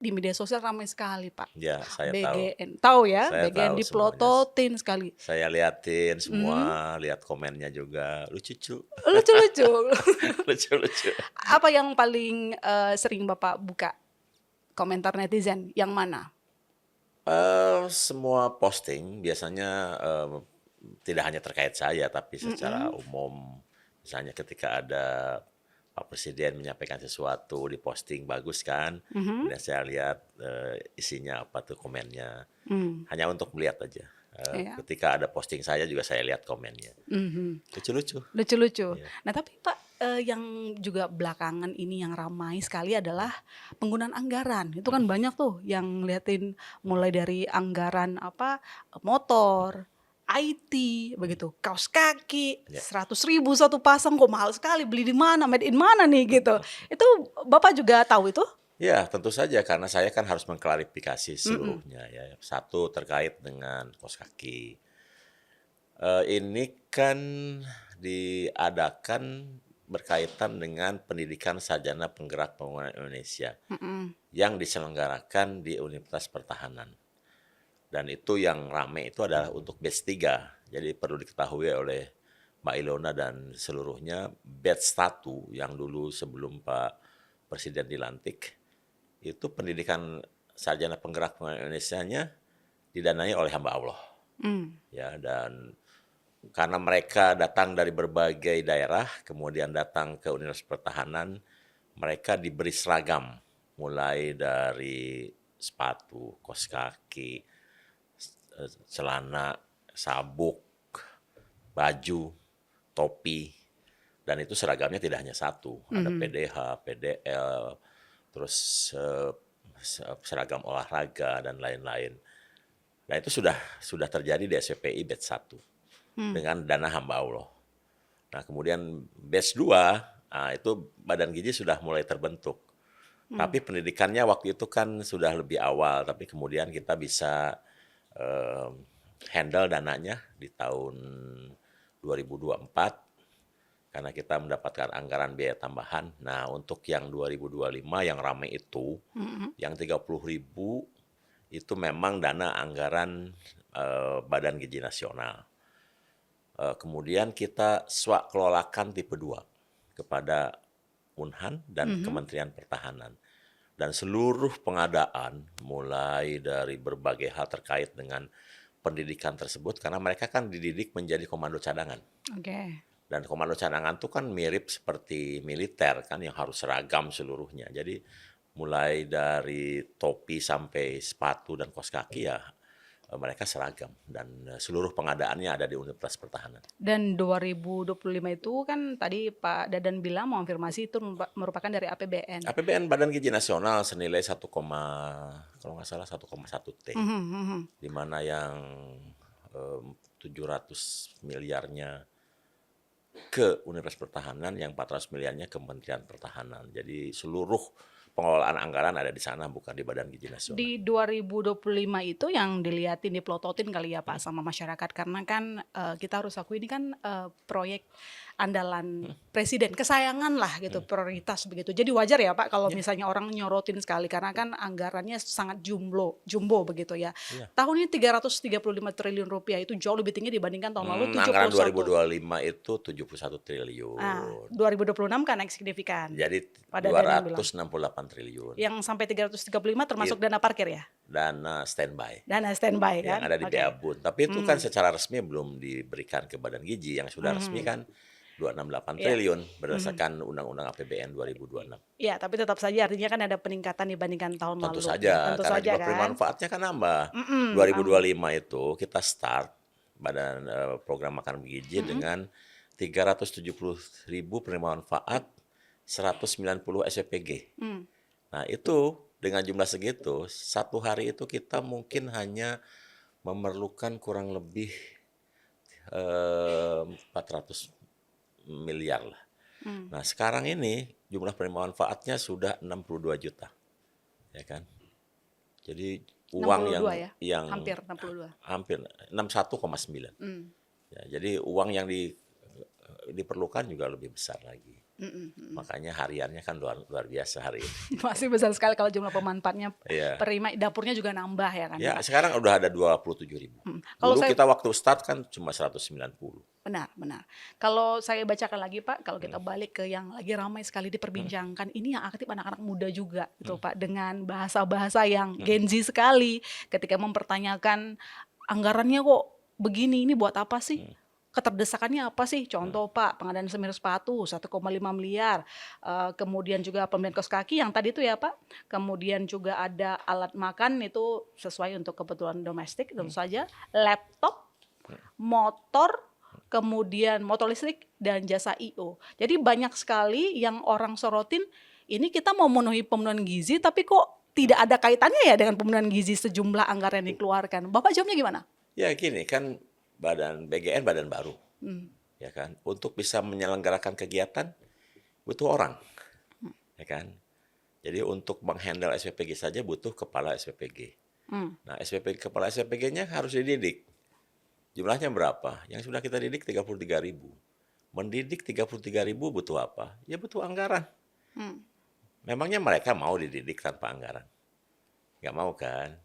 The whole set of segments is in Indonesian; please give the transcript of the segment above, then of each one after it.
di media sosial ramai sekali, Pak. Ya, saya tahu. BGN, tahu ya? Saya BGN tahu semuanya. dipelototin sekali. Saya liatin Mhm, semua, lihat komennya juga, lucu-lucu. lucu-lucu. Lucu-lucu. Apa yang paling, sering Bapak buka komentar netizen, yang mana? Semua posting biasanya, tidak hanya terkait saya, tapi secara Mhm, umum. Misalnya ketika ada Pak Presiden menyampaikan sesuatu, di-posting bagus kan, mhm, kemudian saya lihat, isinya apa tuh komennya. mmm, Hanya untuk melihat aja. iya, Ketika ada posting saya juga saya lihat komennya. mhm. Lucu-lucu. Lucu-lucu. Iya. Nah tapi Pak, yang juga belakangan ini yang ramai sekali adalah penggunaan anggaran. Itu kan banyak tuh yang ngeliatin mulai dari anggaran apa, motor, IT, Mhm. begitu, kaos kaki, Ya. 100.000 satu pasang, kok mahal sekali, beli di mana, made in mana nih, gitu. Itu Bapak juga tahu itu? Ya, tentu saja karena saya kan harus mengklarifikasi Mhm, seluruhnya ya. Satu terkait dengan kaos kaki. Ini kan diadakan berkaitan dengan pendidikan sarjana penggerak pembangunan Indonesia mhm, yang diselenggarakan di Universitas Pertahanan. Dan itu yang rame itu adalah untuk batch 3. Jadi perlu diketahui oleh Mbak Ilona dan seluruhnya batch 1 yang dulu sebelum Pak Presiden dilantik itu pendidikan sarjana penggerak pembangunan Indonesianya didanai oleh hamba Allah. mmm, Ya, dan karena mereka datang dari berbagai daerah, kemudian datang ke Universitas Pertahanan, mereka diberi seragam, mulai dari sepatu, kaos kaki, celana, sabuk, baju, topi, dan itu seragamnya tidak hanya satu, ada mhm, PDH, PDL, terus seragam olahraga dan lain-lain. Nah itu sudah terjadi di SPPI batch 1 mmm, dengan dana hamba Allah. Nah, kemudian batch 2, itu badan gizi sudah mulai terbentuk. mmm, Tapi pendidikannya waktu itu kan sudah lebih awal, tapi kemudian kita bisa handle dananya di tahun 2024 karena kita mendapatkan anggaran biaya tambahan. Nah, untuk yang 2025 yang ramai itu, mhm, yang 30.000 itu memang dana anggaran Badan Gizi Nasional. Kemudian kita swak-kelolakan tipe 2 kepada Unhan dan mhm. Kementerian Pertahanan. Dan seluruh pengadaan mulai dari berbagai hal terkait dengan pendidikan tersebut karena mereka kan dididik menjadi komando cadangan. Oke. Dan komando cadangan itu kan mirip seperti militer kan yang harus seragam seluruhnya. Jadi mulai dari topi sampai sepatu dan kaos kaki ya mereka seragam dan seluruh pengadaannya ada di Universitas Pertahanan. Dan 2025 itu kan tadi Pak Dadan bilang mengonfirmasi itu merupakan dari APBN. APBN Badan Gizi Nasional senilai kalau nggak salah 1,1 T, Mhm, mhm. di mana yang 700 miliarnya ke Universitas Pertahanan, yang 400 miliarnya ke Kementerian Pertahanan. Jadi seluruh pengelolaan anggaran ada di sana, bukan di Badan Gizi Nasional. Di 2025 itu yang dilihatin, diplototin kali ya Pak sama masyarakat karena kan, kita harus akui ini kan, proyek andalan Hmm, presiden, kesayangan lah gitu, hmm, prioritas begitu. Jadi wajar ya Pak kalau ya, misalnya orang nyorotin sekali karena kan anggarannya sangat jumbo begitu ya. ya. Tahun ini 335 triliun rupiah itu jauh lebih tinggi dibandingkan tahun lalu Anggaran 71. 2025 itu 71 Nah, triliun. 2026 kan naik signifikan, Jadi Pak dua Dadan yang bilang. ratus enam puluh delapan triliun. Yang sampai 335 termasuk It, dana parkir ya? dana standby Dana standby yang kan? ada di Oke. BA Bun. Tapi itu kan Mhm, secara resmi belum diberikan ke Badan Gizi. Yang sudah resmi mhm, kan 268 iya, triliun mhm. berdasarkan Undang-Undang APBN 2026. Iya, tapi tetap saja artinya kan ada peningkatan dibandingkan tahun Tentu lalu ya, saja, tentu karena saja jumlah kan? penerimaan manfaatnya kan nambah. Mhm, 2025 itu kita start Badan Program Makan Bergizi mhm, dengan 370.000 penerimaan manfaat, 190 SPPG. mmm, Nah itu dengan jumlah segitu, satu hari itu kita mungkin hanya memerlukan kurang lebih 400 miliar lah. mmm, Nah sekarang ini jumlah penerimaan manfaatnya sudah 62 juta, ya kan? Jadi uang 62 ya? yang Hampir 62. hampir 61,9. Mmm, Ya, jadi uang yang diperlukan juga lebih besar lagi. Mhm, mhm. Makanya hariannya kan luar luar biasa hari ini. Masih besar sekali kalau jumlah pemanfaatnya, Iya. perima dapurnya juga nambah ya kan ya, Ya, Pak? sekarang udah ada 27.000. Kalau Dulu saya kita waktu start kan cuma 190. benar, benar. Kalau saya bacakan lagi Pak, kalau Mhm, kita balik ke yang lagi ramai sekali mhm, diperbincangkan, ini yang aktif anak-anak muda juga gitu mhm, Pak, dengan bahasa-bahasa yang mhm, Gen Z sekali ketika mempertanyakan, "Anggarannya kok begini, ini buat apa sih? mhm, Keterdesakannya apa sih?" mhm, Contoh Pak, pengadaan semir sepatu 1,5 miliar, kemudian juga pembelian kaos kaki yang tadi itu ya Pak, kemudian juga ada alat makan itu sesuai untuk kebutuhan domestik tentu mhm, saja, laptop, mhm, motor, kemudian motor listrik dan jasa I/O. Jadi banyak sekali yang orang sorotin, ini kita mau memenuhi pemenuhan gizi tapi kok tidak mhm. ada kaitannya ya dengan pemenuhan gizi sejumlah anggaran yang dikeluarkan. Bapak jawabnya gimana? Ya gini, kan BGN badan baru, Mmm, ya kan. Untuk bisa menyelenggarakan kegiatan butuh orang, ya kan. Jadi untuk menghandle SPPG saja butuh kepala SPPG. mmm, Nah, kepala SPPG-nya harus dididik. Jumlahnya berapa? Yang sudah kita didik 33.000. Mendidik 33.000 butuh apa? Ya butuh anggaran. mmm, Memangnya mereka mau dididik tanpa anggaran? Nggak mau kan?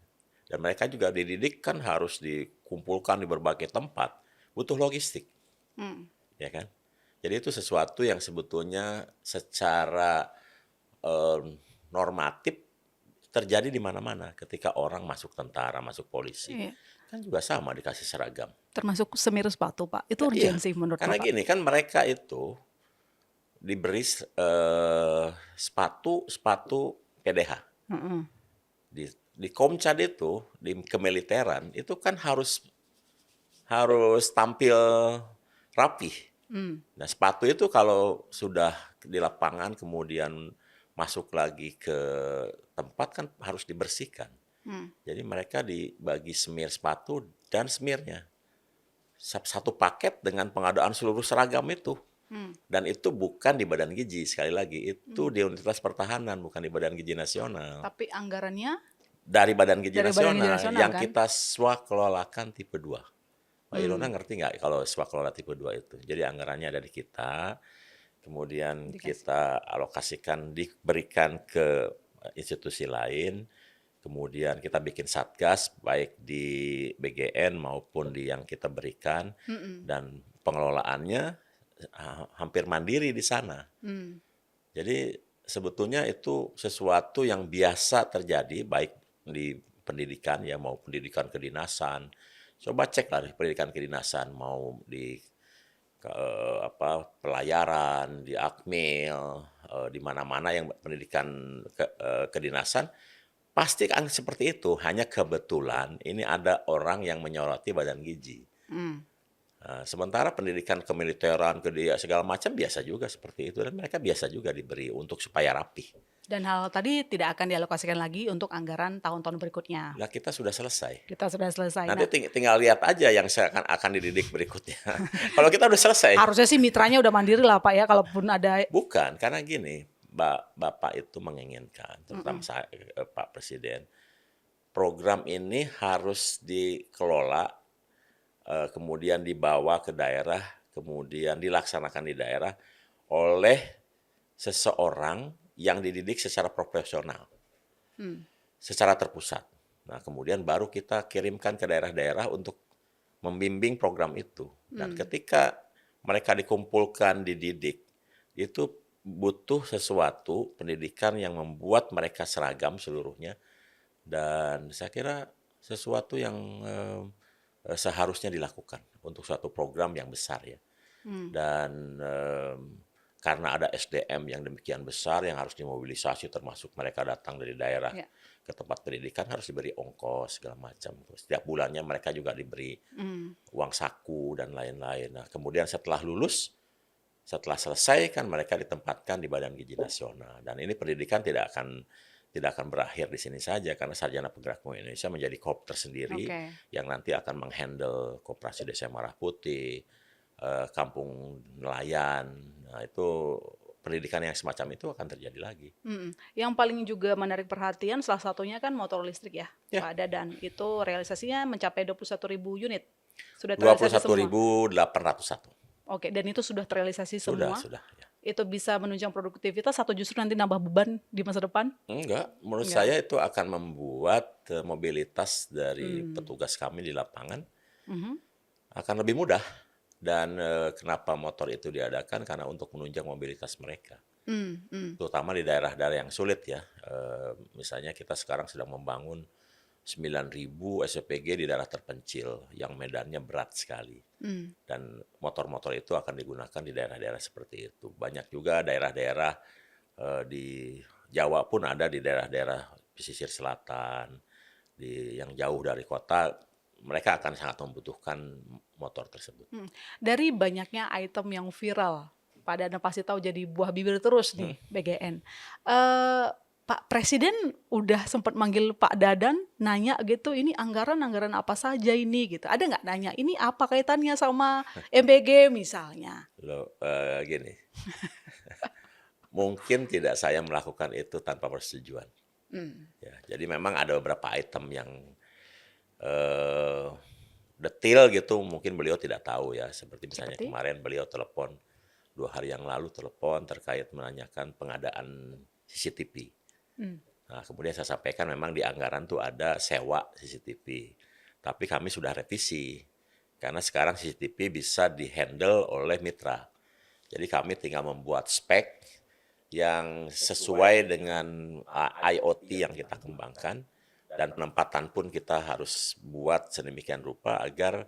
Dan mereka juga dididik kan harus dikumpulkan di berbagai tempat. Butuh logistik, mmm, ya kan? Jadi itu sesuatu yang sebetulnya secara normatif terjadi di mana-mana. Ketika orang masuk tentara, masuk polisi, iya, kan juga sama dikasih seragam. termasuk semir sepatu, Pak. Itu Iya, urgensi menurut karena Bapak? gini kan mereka itu diberi sepatu sepatu PDH. Mhm, Di Komcad itu, di kemiliteran, itu kan harus harus tampil rapih. mmm, Nah, sepatu itu kalau sudah di lapangan kemudian masuk lagi ke tempat kan harus dibersihkan. mmm, Jadi mereka dibagi semir sepatu dan semirnya. Satu paket dengan pengadaan seluruh seragam itu. mmm, Dan itu bukan di Badan Gizi, sekali lagi, itu mmm, di Universitas Pertahanan, bukan di Badan Gizi Nasional. tapi anggarannya Dari Badan Gizi dari Badan Gizi Nasional Nasional yang kan? kita swakelolakan tipe 2. Mbak Ilona Mmm, ngerti nggak kalau swakelola tipe 2 itu? Jadi anggarannya ada di kita, kemudian dikasih. kita alokasikan, diberikan ke institusi lain, kemudian kita bikin satgas, baik di BGN maupun di yang kita berikan, Mhm, dan pengelolaannya hampir mandiri di sana. mmm, Jadi sebetulnya itu sesuatu yang biasa terjadi baik di pendidikan ya mau pendidikan kedinasan. Coba cek lah di pendidikan kedinasan mau di pelayaran, di Akmil, di mana-mana yang pendidikan kedinasan pasti kan seperti itu. Hanya kebetulan ini ada orang yang menyoroti Badan Gizi. mmm. Sementara pendidikan kemiliteran, segala macam biasa juga seperti itu dan mereka biasa juga diberi untuk supaya rapih. Dan hal tadi tidak akan dialokasikan lagi untuk anggaran tahun-tahun berikutnya. Lah kita sudah selesai. Kita sudah selesai. Nanti Nah, tinggal lihat aja yang akan dididik berikutnya. Kalau kita udah selesai. harusnya sih mitranya udah mandiri lah Pak ya, kalaupun ada Bukan, karena gini, Bapak itu menginginkan, terutama mhm, Pak Presiden, program ini harus dikelola, kemudian dibawa ke daerah, kemudian dilaksanakan di daerah oleh seseorang yang dididik secara profesional, mmm, secara terpusat. Nah, kemudian baru kita kirimkan ke daerah-daerah untuk membimbing program itu. Dan mmm, ketika mereka dikumpulkan, dididik, itu butuh sesuatu pendidikan yang membuat mereka seragam seluruhnya dan saya kira sesuatu yang seharusnya dilakukan untuk suatu program yang besar ya. mmm, Dan karena ada SDM yang demikian besar yang harus dimobilisasi termasuk mereka datang dari daerah iya, ke tempat pendidikan harus diberi ongkos segala macam. Setiap bulannya mereka juga diberi mmm, uang saku dan lain-lain. Nah, kemudian setelah lulus, setelah selesai kan mereka ditempatkan di Badan Gizi Nasional. Dan ini pendidikan tidak akan berakhir di sini saja karena Sarjana Penggerak Pembangunan Indonesia menjadi koop tersendiri oke, yang nanti akan menghandle Koperasi Desa Merah Putih, kampung nelayan. Nah, itu pendidikan yang semacam itu akan terjadi lagi. mhm. Yang paling juga menarik perhatian salah satunya kan motor listrik ya, Ya, Pak Dadan, itu realisasinya mencapai 21.000 unit, sudah dua puluh terrealisasi satu semua? ribu delapan ratus satu. Oke, dan itu sudah terrealisasi Sudah, semua? sudah. Ya. itu bisa menunjang produktivitas atau justru nanti nambah beban di masa depan? Enggak, menurut Enggak ya? saya itu akan membuat, mobilitas dari Mmm, petugas kami di lapangan mhm, akan lebih mudah dan, kenapa motor itu diadakan, karena untuk menunjang mobilitas mereka, mmm, terutama di daerah-daerah yang sulit ya, misalnya kita sekarang sedang membangun 9.000 SPG di daerah terpencil yang medannya berat sekali mmm, dan motor-motor itu akan digunakan di daerah-daerah seperti itu. Banyak juga daerah-daerah, di Jawa pun ada di daerah-daerah pesisir selatan, yang jauh dari kota, mereka akan sangat membutuhkan motor tersebut. mhm. Dari banyaknya item yang viral, Pak Dadan pasti tahu jadi buah bibir terus Mhm. nih BGN. Eee, Pak Presiden udah sempat manggil Pak Dadan nanya gitu, "Ini anggaran-anggaran apa saja ini?" Gitu. Ada nggak nanya, "Ini apa kaitannya sama MBG?" Misalnya? Gini, mungkin tidak saya melakukan itu tanpa persetujuan, Mmm, ya. Jadi memang ada beberapa item yang, eee, detail gitu mungkin beliau tidak tahu ya, seperti misalnya seperti? kemarin beliau telepon, 2 hari yang lalu telepon terkait menanyakan pengadaan CCTV. Mmm, Nah, kemudian saya sampaikan memang di anggaran tuh ada sewa CCTV, tapi kami sudah revisi, karena sekarang CCTV bisa di-handle oleh mitra. Jadi kami tinggal membuat spek yang sesuai dengan IoT yang kita kembangkan dan penempatan pun kita harus buat sedemikian rupa agar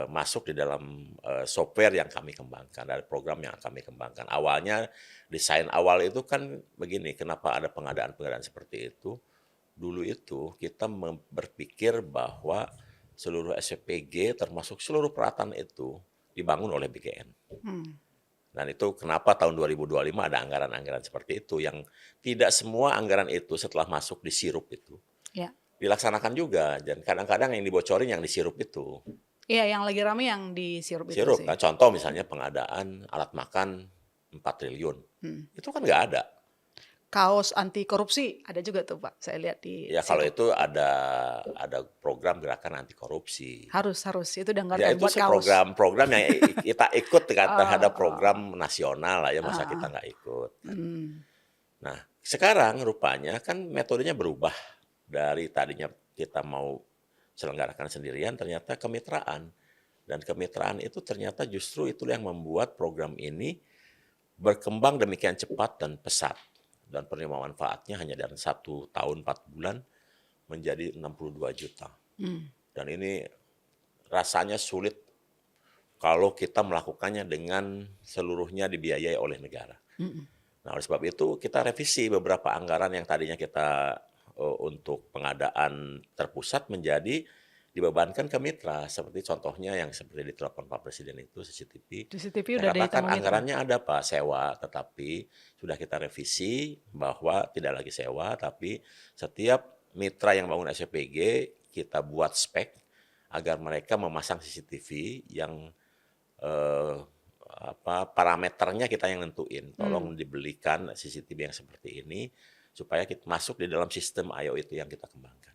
masuk di dalam software yang kami kembangkan, dari program yang kami kembangkan. Awalnya desain awal itu kan begini, kenapa ada pengadaan-pengadaan seperti itu? Dulu itu kita berpikir bahwa seluruh SPG termasuk seluruh peralatan itu dibangun oleh BKN. mmm, Dan itu kenapa tahun 2025 ada anggaran-anggaran seperti itu yang tidak semua anggaran itu setelah masuk di sirup itu ya. dilaksanakan juga dan kadang-kadang yang dibocorin yang di sirup itu. Iya, yang lagi rame yang di sirup itu Sirup sih. kan contoh misalnya pengadaan alat makan 4 triliun, Mhm. itu kan nggak ada. Kaos anti korupsi ada juga tuh, Pak, saya lihat di Ya kalau sirup. itu ada program gerakan anti korupsi. Harus harus, itu Ya dianggarkan itu buat sih kaos. program-program yang kita ikut terhadap program Oh, nasional lah ya, masa kita heeh, nggak ikut kan. mmm, Nah, sekarang rupanya kan metodenya berubah. Dari tadinya kita mau selenggarakan sendirian, ternyata kemitraan. Dan kemitraan itu ternyata justru itu yang membuat program ini berkembang demikian cepat dan pesat. Dan penerima manfaatnya hanya dalam 1 tahun 4 bulan menjadi 62 juta. mmm, Dan ini rasanya sulit kalau kita melakukannya dengan seluruhnya dibiayai oleh negara. mhm, Nah, oleh sebab itu kita revisi beberapa anggaran yang tadinya kita untuk pengadaan terpusat menjadi dibebankan ke mitra. Seperti contohnya yang seperti ditelepon Pak Presiden itu CCTV. CCTV udah Saya ada katakan ditanggung mitra? anggarannya ada Pak sewa, tetapi sudah kita revisi bahwa tidak lagi sewa, tapi setiap mitra yang bangun SPG kita buat spek agar mereka memasang CCTV yang eh, parameternya kita yang nentuin. Mmm, Tolong dibelikan CCTV yang seperti ini supaya kita masuk di dalam sistem IO itu yang kita kembangkan.